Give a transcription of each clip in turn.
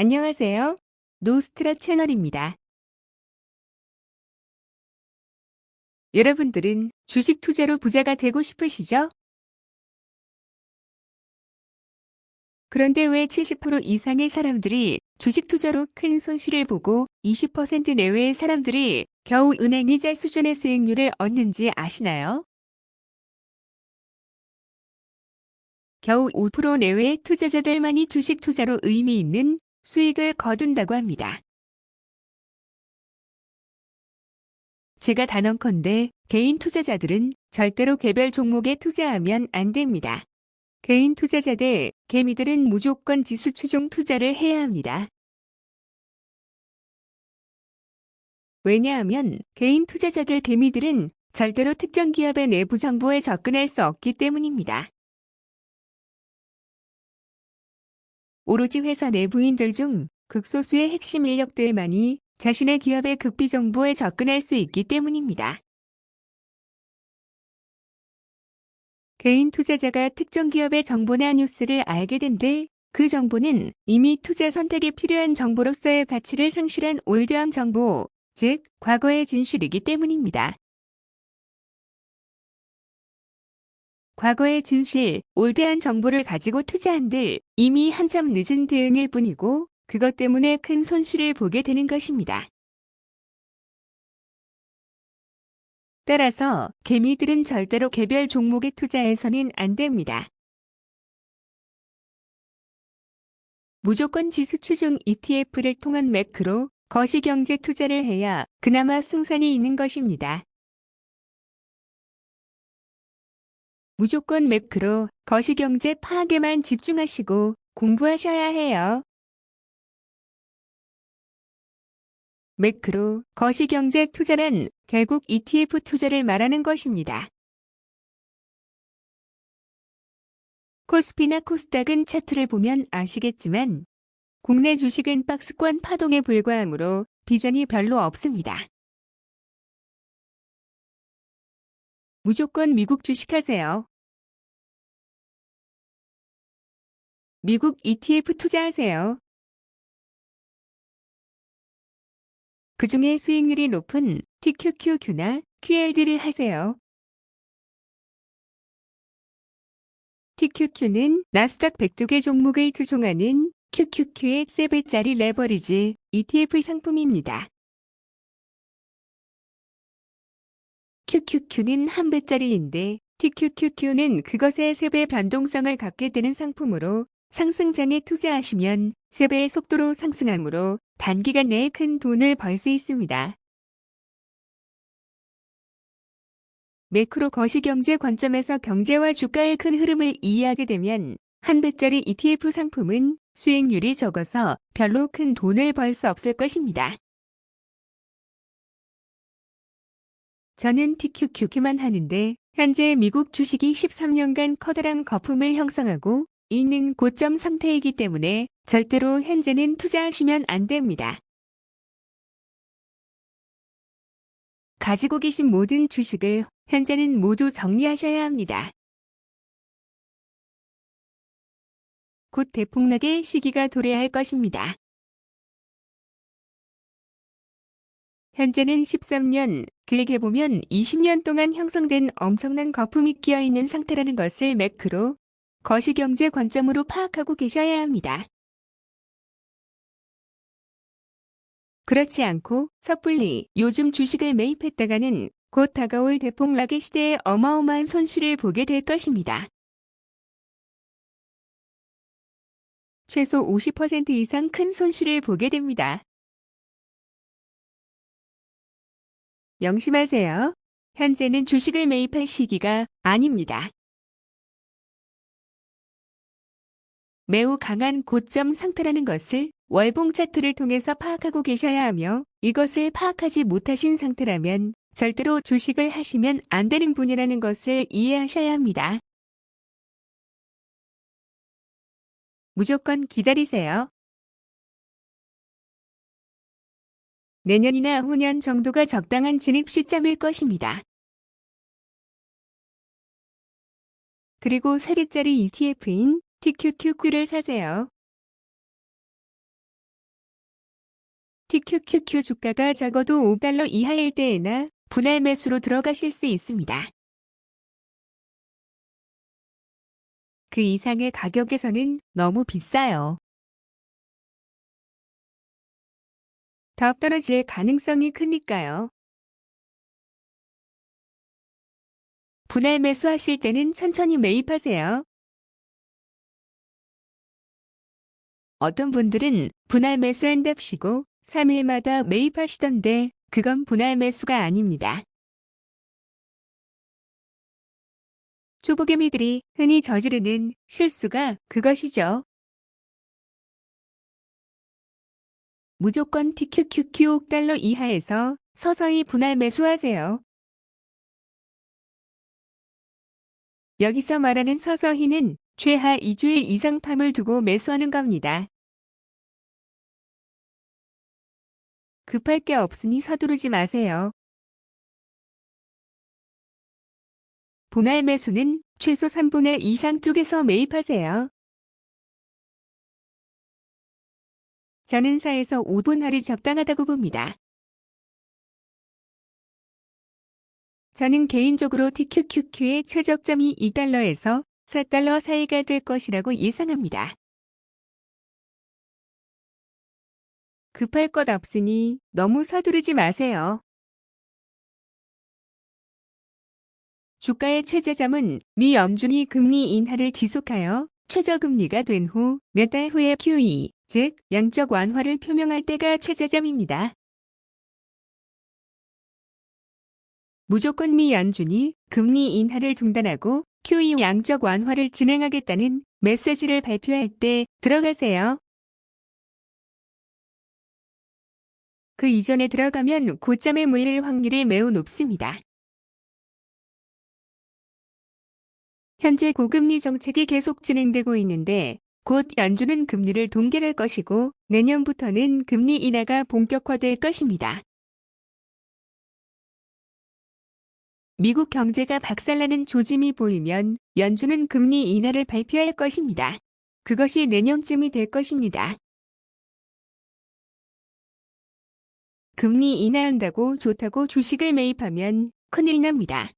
안녕하세요. 노스트라 채널입니다. 여러분들은 주식 투자로 부자가 되고 싶으시죠? 그런데 왜 70% 이상의 사람들이 주식 투자로 큰 손실을 보고 20% 내외의 사람들이 겨우 은행이자 수준의 수익률을 얻는지 아시나요? 겨우 5% 내외의 투자자들만이 주식 투자로 의미 있는 수익을 거둔다고 합니다. 제가 단언컨대 개인 투자자들은 절대로 개별 종목에 투자하면 안 됩니다. 개인 투자자들, 개미들은 무조건 지수 추종 투자를 해야 합니다. 왜냐하면 개인 투자자들 개미들은 절대로 특정 기업의 내부 정보에 접근할 수 없기 때문입니다. 오로지 회사 내부인들 중 극소수의 핵심 인력들만이 자신의 기업의 극비 정보에 접근할 수 있기 때문입니다. 개인 투자자가 특정 기업의 정보나 뉴스를 알게 된들 그 정보는 이미 투자 선택에 필요한 정보로서의 가치를 상실한 올드한 정보, 즉 과거의 진실이기 때문입니다. 과거의 진실, 올드한 정보를 가지고 투자한들 이미 한참 늦은 대응일 뿐이고 그것 때문에 큰 손실을 보게 되는 것입니다. 따라서 개미들은 절대로 개별 종목에 투자해서는 안 됩니다. 무조건 지수 추종 ETF를 통한 매크로 거시경제 투자를 해야 그나마 승산이 있는 것입니다. 무조건 매크로 거시경제 파악에만 집중하시고 공부하셔야 해요. 매크로 거시경제 투자란 결국 ETF 투자를 말하는 것입니다. 코스피나 코스닥은 차트를 보면 아시겠지만 국내 주식은 박스권 파동에 불과하므로 비전이 별로 없습니다. 무조건 미국 주식하세요. 미국 ETF 투자하세요. 그중에 수익률이 높은 TQQQ나 QLD를 하세요. TQQ는 나스닥 102개 종목을 추종하는 QQQ의 3배짜리 레버리지 ETF 상품입니다. QQQ는 1배짜리인데 TQQQ는 그것의 3배 변동성을 갖게 되는 상품으로 상승장에 투자하시면 3배의 속도로 상승하므로 단기간 내에 큰 돈을 벌 수 있습니다. 매크로 거시경제 관점에서 경제와 주가의 큰 흐름을 이해하게 되면 1배짜리 ETF 상품은 수익률이 적어서 별로 큰 돈을 벌 수 없을 것입니다. 저는 TQQQ만 하는데 현재 미국 주식이 13년간 커다란 거품을 형성하고 있는 고점 상태이기 때문에 절대로 현재는 투자하시면 안 됩니다. 가지고 계신 모든 주식을 현재는 모두 정리하셔야 합니다. 곧 대폭락의 시기가 도래할 것입니다. 현재는 13년, 길게 보면 20년 동안 형성된 엄청난 거품이 끼어있는 상태라는 것을 매크로 거시경제 관점으로 파악하고 계셔야 합니다. 그렇지 않고 섣불리 요즘 주식을 매입했다가는 곧 다가올 대폭락의 시대에 어마어마한 손실을 보게 될 것입니다. 최소 50% 이상 큰 손실을 보게 됩니다. 명심하세요. 현재는 주식을 매입할 시기가 아닙니다. 매우 강한 고점 상태라는 것을 월봉 차트를 통해서 파악하고 계셔야 하며 이것을 파악하지 못하신 상태라면 절대로 주식을 하시면 안 되는 분이라는 것을 이해하셔야 합니다. 무조건 기다리세요. 내년이나 후년 정도가 적당한 진입 시점일 것입니다. 그리고 3개짜리 ETF인 TQQQ를 사세요. TQQQ 주가가 적어도 5달러 이하일 때에나 분할 매수로 들어가실 수 있습니다. 그 이상의 가격에서는 너무 비싸요. 더 떨어질 가능성이 크니까요. 분할 매수하실 때는 천천히 매입하세요. 어떤 분들은 분할 매수한답시고 3일마다 매입하시던데 그건 분할 매수가 아닙니다. 초보개미들이 흔히 저지르는 실수가 그것이죠. 무조건 TQQQ 5달러 이하에서 서서히 분할 매수하세요. 여기서 말하는 서서히는 최하 2주일 이상 텀을 두고 매수하는 겁니다. 급할 게 없으니 서두르지 마세요. 분할 매수는 최소 3분의 2 이상 쪽에서 매입하세요. 저는 4에서 5분할이 적당하다고 봅니다. 저는 개인적으로 TQQQ의 최저점이 2달러에서 4달러 사이가 될 것이라고 예상합니다. 급할 것 없으니 너무 서두르지 마세요. 주가의 최저점은 미 연준이 금리 인하를 지속하여 최저금리가 된 후 몇 달 후에 QE, 즉 양적 완화를 표명할 때가 최저점입니다. 무조건 미 연준이 금리 인하를 중단하고 QE 양적 완화를 진행하겠다는 메시지를 발표할 때 들어가세요. 그 이전에 들어가면 고점에 물릴 확률이 매우 높습니다. 현재 고금리 정책이 계속 진행되고 있는데 곧 연준은 금리를 동결할 것이고 내년부터는 금리 인하가 본격화될 것입니다. 미국 경제가 박살나는 조짐이 보이면 연준은 금리 인하를 발표할 것입니다. 그것이 내년쯤이 될 것입니다. 금리 인하한다고 좋다고 주식을 매입하면 큰일 납니다.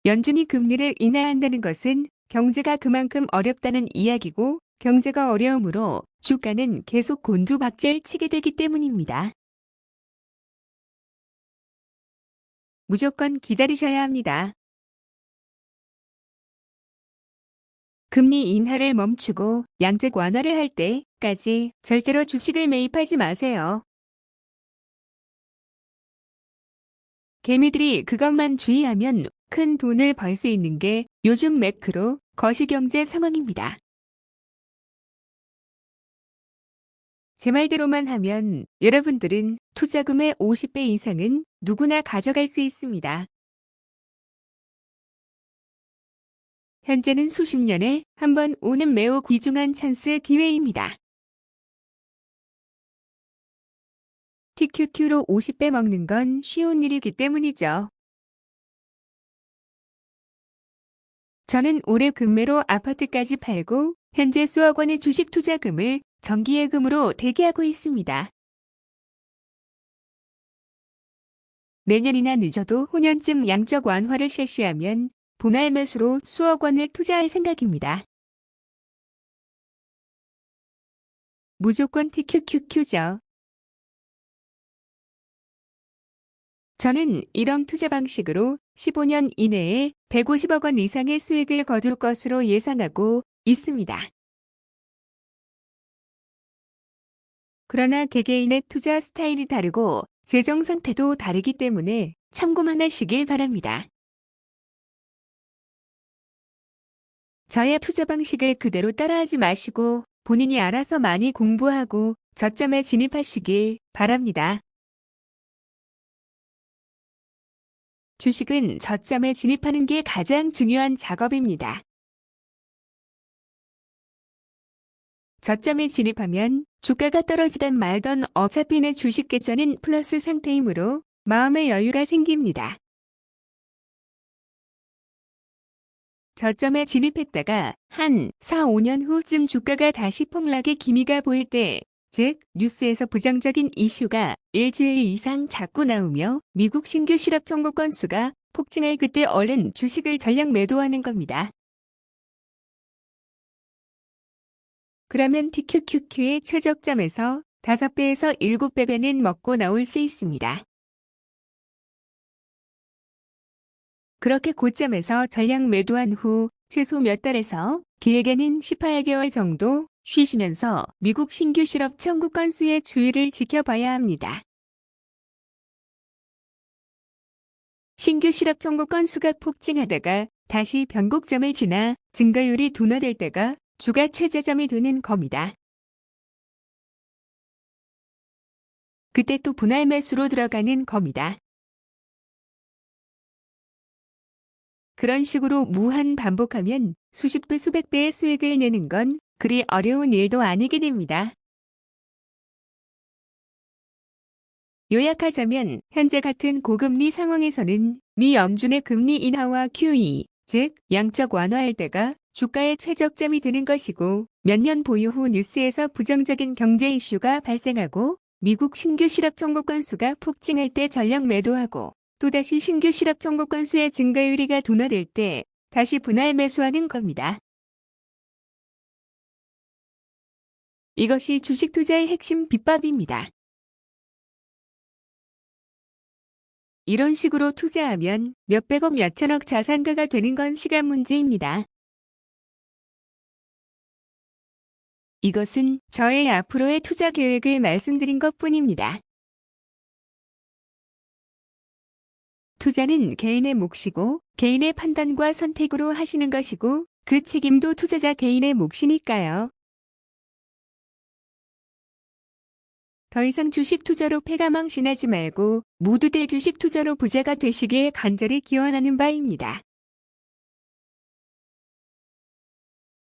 연준이 금리를 인하한다는 것은 경제가 그만큼 어렵다는 이야기고 경제가 어려우므로 주가는 계속 곤두박질 치게 되기 때문입니다. 무조건 기다리셔야 합니다. 금리 인하를 멈추고 양적 완화를 할 때까지 절대로 주식을 매입하지 마세요. 개미들이 그것만 주의하면 큰 돈을 벌 수 있는 게 요즘 매크로 거시경제 상황입니다. 제 말대로만 하면 여러분들은 투자금의 50배 이상은 누구나 가져갈 수 있습니다. 현재는 수십 년에 한 번 오는 매우 귀중한 찬스 기회입니다. TQQ로 50배 먹는 건 쉬운 일이기 때문이죠. 저는 올해 금매로 아파트까지 팔고 현재 수억 원의 주식 투자금을 정기예금으로 대기하고 있습니다. 내년이나 늦어도 후년쯤 양적 완화를 실시하면 분할 매수로 수억 원을 투자할 생각입니다. 무조건 TQQQ죠. 저는 이런 투자 방식으로 15년 이내에 150억 원 이상의 수익을 거둘 것으로 예상하고 있습니다. 그러나 개개인의 투자 스타일이 다르고 재정 상태도 다르기 때문에 참고만 하시길 바랍니다. 저의 투자 방식을 그대로 따라하지 마시고 본인이 알아서 많이 공부하고 저점에 진입하시길 바랍니다. 주식은 저점에 진입하는 게 가장 중요한 작업입니다. 저점에 진입하면 주가가 떨어지든 말든 어차피 내 주식 계좌는 플러스 상태이므로 마음의 여유가 생깁니다. 저점에 진입했다가 한 4, 5년 후쯤 주가가 다시 폭락의 기미가 보일 때, 즉 뉴스에서 부정적인 이슈가 일주일 이상 자꾸 나오며 미국 신규 실업 청구 건수가 폭증할 그때 얼른 주식을 전량 매도하는 겁니다. 그러면 TQQQ의 최저점에서 5배에서 7배는 먹고 나올 수 있습니다. 그렇게 고점에서 전량 매도한 후 최소 몇 달에서 길게는 18개월 정도 쉬시면서 미국 신규 실업 청구 건수의 추이를 지켜봐야 합니다. 신규 실업 청구 건수가 폭증하다가 다시 변곡점을 지나 증가율이 둔화될 때가 주가 최저점이 되는 겁니다. 그때 또 분할 매수로 들어가는 겁니다. 그런 식으로 무한 반복하면 수십 배, 수백 배의 수익을 내는 건 그리 어려운 일도 아니게 됩니다. 요약하자면 현재 같은 고금리 상황에서는 미 연준의 금리 인하와 QE, 즉 양적 완화할 때가 주가의 최저점이 되는 것이고 몇 년 보유 후 뉴스에서 부정적인 경제 이슈가 발생하고 미국 신규 실업 청구 건수가 폭증할 때 전량 매도하고 또다시 신규 실업 청구 건수의 증가율이가 둔화될 때 다시 분할 매수하는 겁니다. 이것이 주식 투자의 핵심 비법입니다. 이런 식으로 투자하면 몇백억 몇천억 자산가가 되는 건 시간 문제입니다. 이것은 저의 앞으로의 투자 계획을 말씀드린 것뿐입니다. 투자는 개인의 몫이고 개인의 판단과 선택으로 하시는 것이고 그 책임도 투자자 개인의 몫이니까요. 더 이상 주식 투자로 패가망신하지 말고 모두들 주식 투자로 부자가 되시길 간절히 기원하는 바입니다.